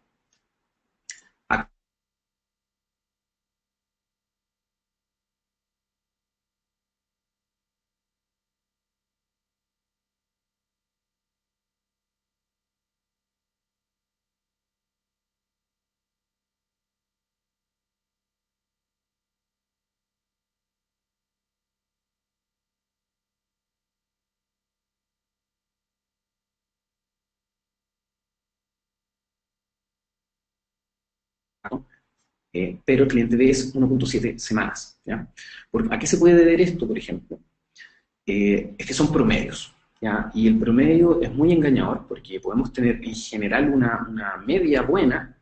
Pero el cliente D es 1.7 semanas, ¿ya? ¿A qué se puede deber esto, por ejemplo? Es que son promedios, ¿ya? Y el promedio es muy engañador porque podemos tener en general una media buena,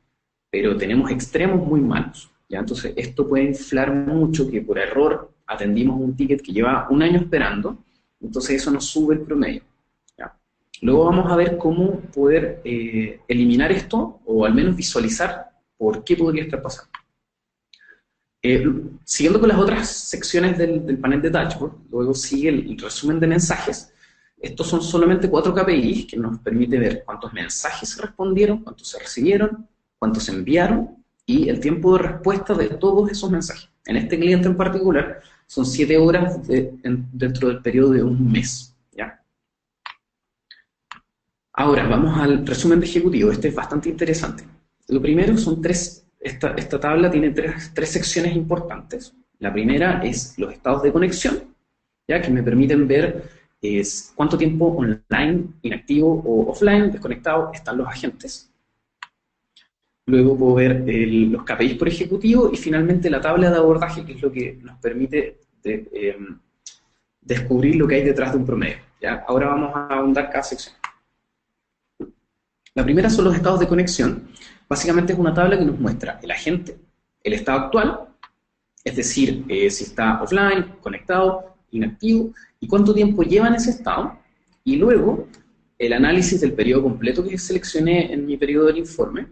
pero tenemos extremos muy malos, ¿ya? Entonces esto puede inflar mucho que por error atendimos un ticket que lleva un año esperando, entonces eso nos sube el promedio, ¿ya? Luego vamos a ver cómo poder eliminar esto, o al menos visualizar por qué podría estar pasando. Siguiendo con las otras secciones del panel de dashboard, luego sigue el resumen de mensajes. Estos son solamente 4 KPIs que nos permite ver cuántos mensajes se respondieron, cuántos se recibieron, cuántos se enviaron y el tiempo de respuesta de todos esos mensajes. En este cliente en particular son 7 horas dentro del periodo de un mes, ¿ya? Ahora vamos al resumen de ejecutivo. Este es bastante interesante. Lo primero son esta tabla tiene tres secciones importantes. La primera es los estados de conexión, ¿ya? Que me permiten ver cuánto tiempo online, inactivo o offline, desconectado, están los agentes. Luego puedo ver los KPIs por ejecutivo y finalmente la tabla de abordaje, que es lo que nos permite descubrir lo que hay detrás de un promedio, ¿ya? Ahora vamos a ahondar cada sección. La primera son los estados de conexión. Básicamente es una tabla que nos muestra el agente, el estado actual, Es decir, si está offline, conectado, inactivo, y cuánto tiempo lleva en ese estado, y luego el análisis del periodo completo que seleccioné en mi periodo del informe,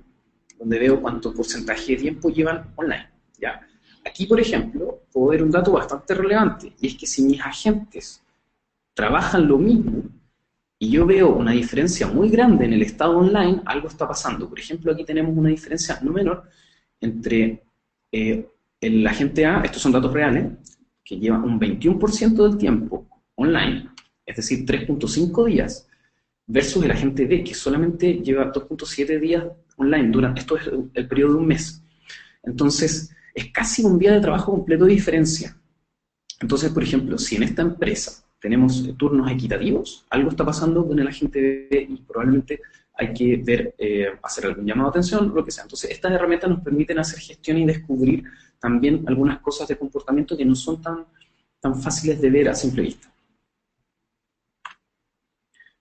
donde veo cuánto porcentaje de tiempo llevan online, ¿ya? Aquí, por ejemplo, puedo ver un dato bastante relevante, y es que si mis agentes trabajan lo mismo, y yo veo una diferencia muy grande en el estado online, algo está pasando. Por ejemplo, aquí tenemos una diferencia no menor entre el agente A, estos son datos reales, que lleva un 21% del tiempo online, es decir, 3.5 días, versus el agente B, que solamente lleva 2.7 días online, esto es el periodo de un mes. Entonces, es casi un día de trabajo completo de diferencia. Entonces, por ejemplo, si en esta empresa tenemos turnos equitativos, algo está pasando con el agente B y probablemente hay que ver, hacer algún llamado de atención, lo que sea. Entonces, estas herramientas nos permiten hacer gestión y descubrir también algunas cosas de comportamiento que no son tan fáciles de ver a simple vista.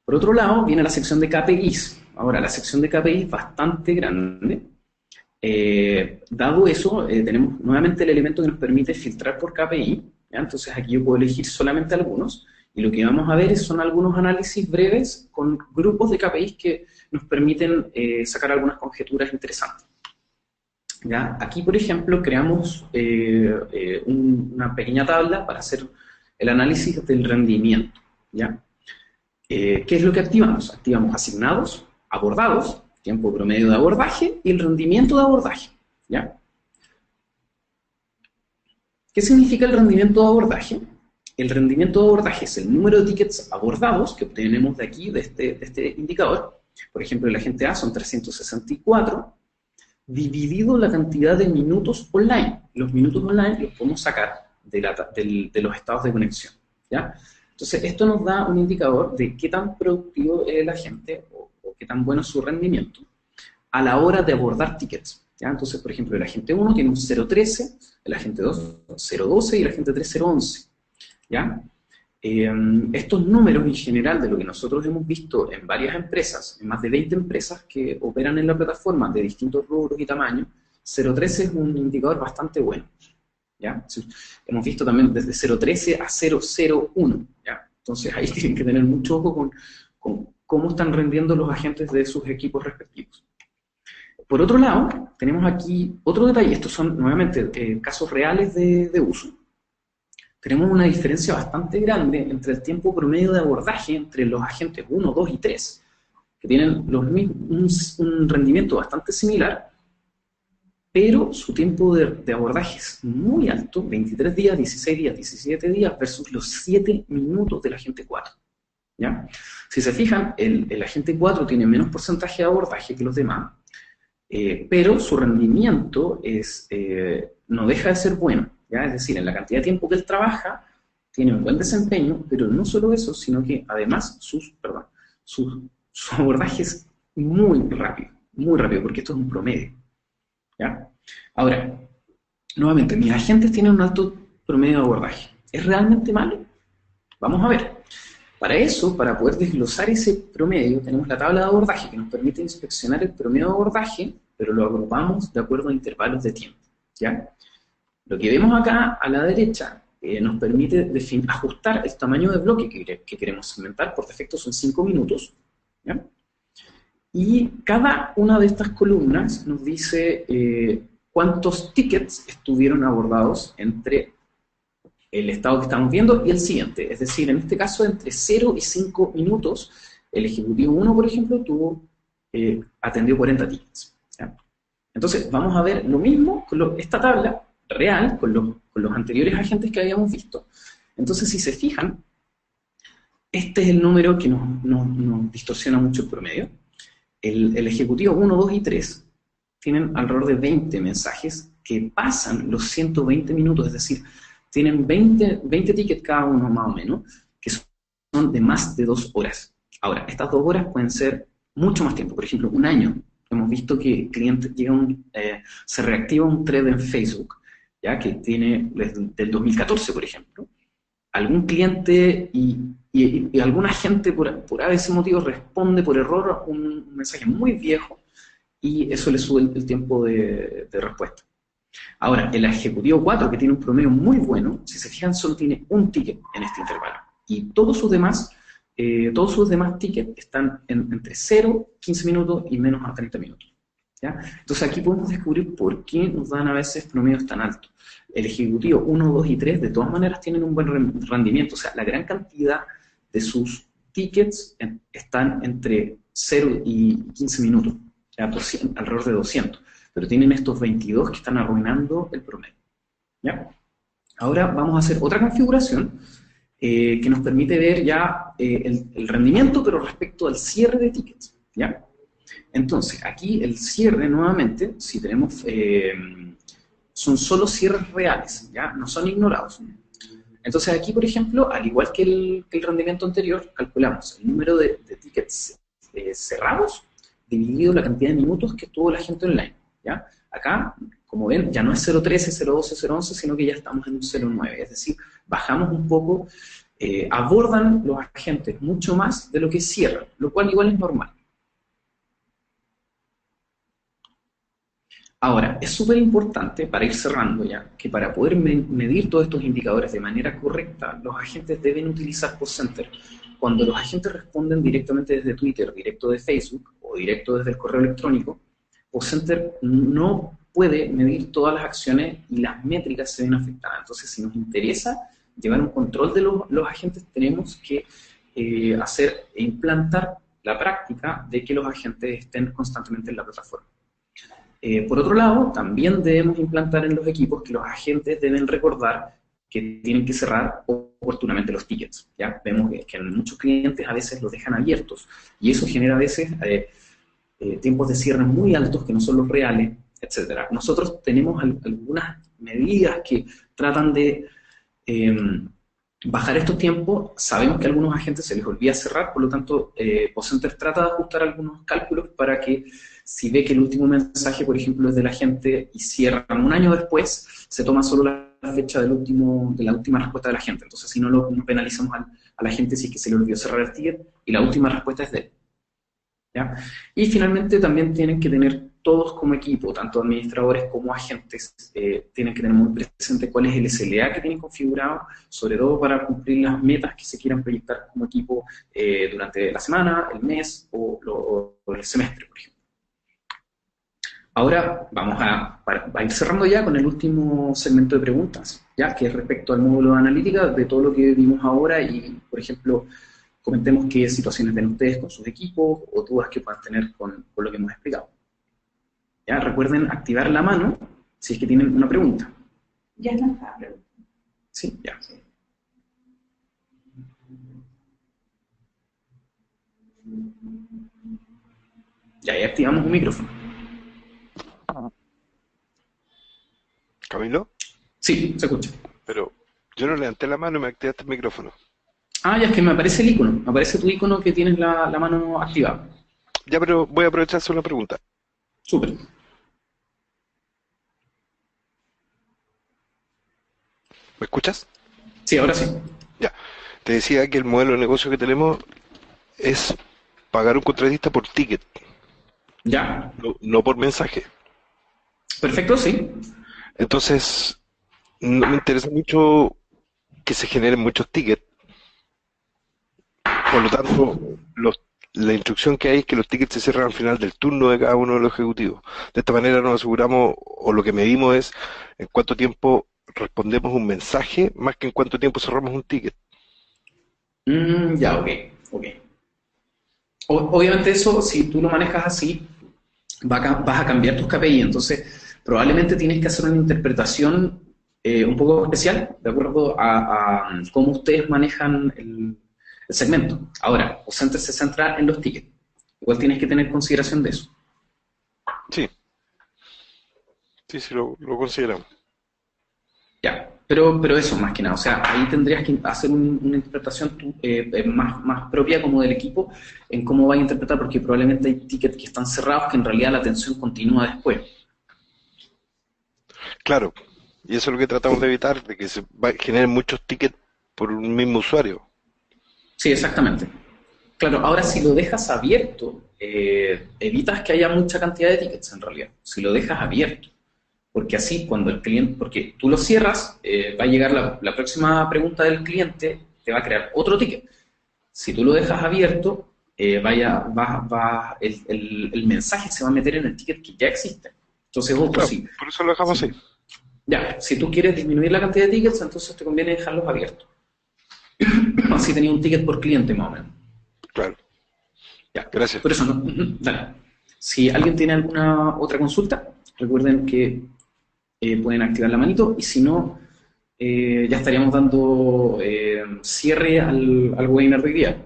Por otro lado, viene la sección de KPIs. Ahora, la sección de KPIs es bastante grande. Dado eso, tenemos nuevamente el elemento que nos permite filtrar por KPI. ¿Ya? Entonces aquí yo puedo elegir solamente algunos, y lo que vamos a ver son algunos análisis breves con grupos de KPIs que nos permiten sacar algunas conjeturas interesantes. ¿Ya? Aquí, por ejemplo, creamos una pequeña tabla para hacer el análisis del rendimiento. ¿Ya? ¿Qué es lo que activamos? Activamos asignados, abordados, tiempo promedio de abordaje y el rendimiento de abordaje. ¿Ya? ¿Qué significa el rendimiento de abordaje? El rendimiento de abordaje es el número de tickets abordados que obtenemos de aquí, de este indicador. Por ejemplo, el agente A son 364, dividido la cantidad de minutos online. Los minutos online los podemos sacar de los estados de conexión. ¿Ya? Entonces, esto nos da un indicador de qué tan productivo es el agente o qué tan bueno es su rendimiento a la hora de abordar tickets. ¿Ya? Entonces, por ejemplo, el agente 1 tiene un 0.13, el agente 2 0.12 y el agente 3 0.11. ¿Ya? Estos números en general de lo que nosotros hemos visto en varias empresas, en más de 20 empresas que operan en la plataforma de distintos rubros y tamaños, 0.13 es un indicador bastante bueno. ¿Ya? Hemos visto también desde 0.13 a 0.01. ¿Ya? Entonces ahí tienen que tener mucho ojo con cómo están rendiendo los agentes de sus equipos respectivos. Por otro lado, tenemos aquí otro detalle. Estos son nuevamente casos reales de uso. Tenemos una diferencia bastante grande entre el tiempo promedio de abordaje entre los agentes 1, 2 y 3, que tienen un rendimiento bastante similar, pero su tiempo de abordaje es muy alto, 23 días, 16 días, 17 días, versus los 7 minutos del agente 4. ¿Ya? Si se fijan, el agente 4 tiene menos porcentaje de abordaje que los demás, pero su rendimiento no deja de ser bueno. ¿Ya? Es decir, en la cantidad de tiempo que él trabaja, tiene un buen desempeño, pero no solo eso, sino que además su abordaje es muy rápido, porque esto es un promedio. ¿Ya? Ahora, nuevamente, mis agentes tienen un alto promedio de abordaje. ¿Es realmente malo? Vamos a ver. Para eso, para poder desglosar ese promedio, tenemos la tabla de abordaje que nos permite inspeccionar el promedio de abordaje, pero lo agrupamos de acuerdo a intervalos de tiempo. ¿Ya? Lo que vemos acá a la derecha nos permite ajustar el tamaño de bloque que queremos segmentar. Por defecto son 5 minutos. ¿Ya? Y cada una de estas columnas nos dice cuántos tickets estuvieron abordados entre el estado que estamos viendo y el siguiente. Es decir, en este caso, entre 0 y 5 minutos, el ejecutivo 1, por ejemplo, atendió 40 tickets. ¿Ya? Entonces, vamos a ver lo mismo con esta tabla real, con los anteriores agentes que habíamos visto. Entonces, si se fijan, este es el número que nos distorsiona mucho el promedio. El ejecutivo 1, 2 y 3 tienen alrededor de 20 mensajes que pasan los 120 minutos, es decir, tienen 20 tickets cada uno más o menos, que son de más de 2 horas. Ahora, estas 2 horas pueden ser mucho más tiempo, por ejemplo, un año. Hemos visto que el cliente se reactiva un thread en Facebook, ya que tiene desde el 2014, por ejemplo. Algún cliente y alguna gente por ese motivo responde por error a un mensaje muy viejo y eso le sube el tiempo de respuesta. Ahora, el ejecutivo 4, que tiene un promedio muy bueno, si se fijan, solo tiene un ticket en este intervalo. Y todos sus demás tickets están entre 0, 15 minutos y menos a 30 minutos. ¿Ya? Entonces aquí podemos descubrir por qué nos dan a veces promedios tan altos. El ejecutivo 1, 2 y 3 de todas maneras tienen un buen rendimiento, o sea, la gran cantidad de sus tickets están entre 0 y 15 minutos, ya, alrededor de 200, pero tienen estos 22 que están arruinando el promedio. ¿Ya? Ahora vamos a hacer otra configuración que nos permite ver ya el rendimiento, pero respecto al cierre de tickets. ¿Ya? Entonces, aquí el cierre, nuevamente, si tenemos, son solo cierres reales, ¿ya? No son ignorados. Entonces aquí, por ejemplo, al igual que el rendimiento anterior, calculamos el número de tickets cerrados dividido la cantidad de minutos que tuvo la gente online, ¿ya? Acá, como ven, ya no es 0.13, 0.12, 0.11, sino que ya estamos en un 0.9, es decir, bajamos un poco, abordan los agentes mucho más de lo que cierran, lo cual igual es normal. Ahora, es súper importante, para ir cerrando ya, que para poder medir todos estos indicadores de manera correcta, los agentes deben utilizar PostCenter. Cuando los agentes responden directamente desde Twitter, directo de Facebook o directo desde el correo electrónico, PostCenter no puede medir todas las acciones y las métricas se ven afectadas. Entonces, si nos interesa llevar un control de los agentes, tenemos que hacer e implantar la práctica de que los agentes estén constantemente en la plataforma. Por otro lado, también debemos implantar en los equipos que los agentes deben recordar que tienen que cerrar oportunamente los tickets. ¿Ya? Vemos que en muchos clientes a veces los dejan abiertos y eso genera a veces tiempos de cierre muy altos que no son los reales, etc. Nosotros tenemos algunas medidas que tratan de bajar estos tiempos. Sabemos que a algunos agentes se les olvida cerrar, por lo tanto, PostCenter trata de ajustar algunos cálculos para que si ve que el último mensaje, por ejemplo, es del agente y cierran un año después, se toma solo la fecha de la última respuesta de la gente. Entonces, si no lo penalizamos a la gente si es que se le olvidó cerrar el ticket y la última respuesta es de él. ¿Ya? Y finalmente también tienen que tener todos como equipo, tanto administradores como agentes, tienen que tener muy presente cuál es el SLA que tienen configurado, sobre todo para cumplir las metas que se quieran proyectar como equipo durante la semana, el mes o el semestre, por ejemplo. Ahora vamos a ir cerrando ya con el último segmento de preguntas, ya que es respecto al módulo de analítica, de todo lo que vimos ahora y, por ejemplo, comentemos qué situaciones ven ustedes con sus equipos o dudas que puedan tener con lo que hemos explicado. ¿Ya? Recuerden activar la mano si es que tienen una pregunta. Ya no está pregunta. Sí, ya. Ya, ahí activamos un micrófono. ¿Camilo? Sí, se escucha. Pero yo no levanté la mano y me activaste el micrófono. Ah, ya es que me aparece el icono. Me aparece tu icono que tienes la mano activada. Ya, pero voy a aprovechar de hacer una pregunta. Súper. ¿Me escuchas? Sí, ahora sí. Ya. Te decía que el modelo de negocio que tenemos es pagar un contratista por ticket, Ya. no por mensaje. Perfecto, sí. Entonces, no me interesa mucho que se generen muchos tickets. Por lo tanto, la instrucción que hay es que los tickets se cierran al final del turno de cada uno de los ejecutivos. De esta manera nos aseguramos, o lo que medimos es en cuánto tiempo respondemos un mensaje, más que en cuánto tiempo cerramos un ticket. Ya, ok. Obviamente eso, si tú lo manejas así, vas a cambiar tus KPI, entonces probablemente tienes que hacer una interpretación un poco especial, de acuerdo a cómo ustedes manejan el segmento. Ahora, PostCenter se centra en los tickets. Igual tienes que tener consideración de eso. Sí, lo consideramos. Ya, pero eso más que nada, o sea, ahí tendrías que hacer una interpretación más propia como del equipo en cómo va a interpretar, porque probablemente hay tickets que están cerrados que en realidad la atención continúa después. Claro, y eso es lo que tratamos de evitar, de que se generen muchos tickets por un mismo usuario. Sí, exactamente. Claro, ahora si lo dejas abierto, evitas que haya mucha cantidad de tickets en realidad, si lo dejas abierto. Porque así, cuando el cliente, porque tú lo cierras, va a llegar la próxima pregunta del cliente, te va a crear otro ticket. Si tú lo dejas abierto, el mensaje se va a meter en el ticket que ya existe. Entonces, ojo, Claro, sí. por eso lo dejamos así. Ya, si tú quieres disminuir la cantidad de tickets, entonces te conviene dejarlos abiertos. Así tenía un ticket por cliente más o menos. Claro. Ya, Gracias. por eso no. Dale. Si alguien tiene alguna otra consulta, recuerden que pueden activar la manito y si no, ya estaríamos dando cierre al webinar de hoy día.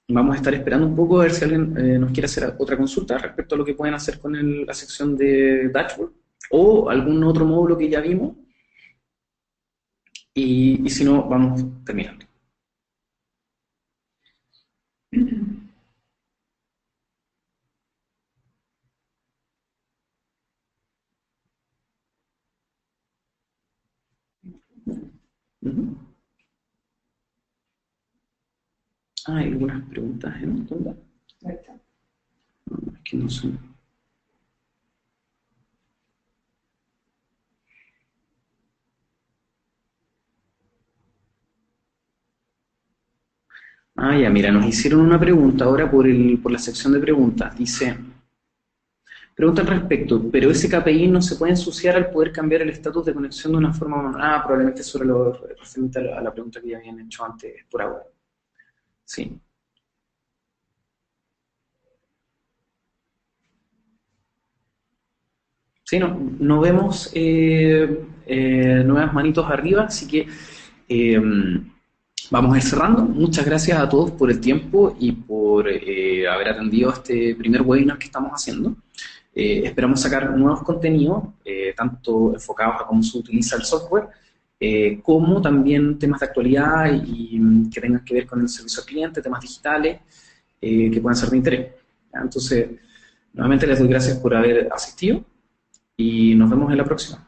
Vamos a estar esperando un poco a ver si alguien nos quiere hacer otra consulta respecto a lo que pueden hacer con la sección de Dashboard o algún otro módulo que ya vimos. Y si no, vamos terminando. Ujú. Hay algunas preguntas en duda. Ahorita. Es que no sé. Ah, ya, mira, nos hicieron una pregunta ahora por la sección de preguntas. Dice, pregunta al respecto, pero ese KPI no se puede ensuciar al poder cambiar el estatus de conexión de una forma manual. Ah, probablemente sobre lo referente a la pregunta que ya habían hecho antes por ahora. Sí. Sí, no vemos nuevas manitos arriba, así que vamos a ir cerrando. Muchas gracias a todos por el tiempo y por haber atendido a este primer webinar que estamos haciendo. Esperamos sacar nuevos contenidos, tanto enfocados a cómo se utiliza el software, como también temas de actualidad y que tengan que ver con el servicio al cliente, temas digitales que puedan ser de interés. Entonces, nuevamente les doy gracias por haber asistido y nos vemos en la próxima.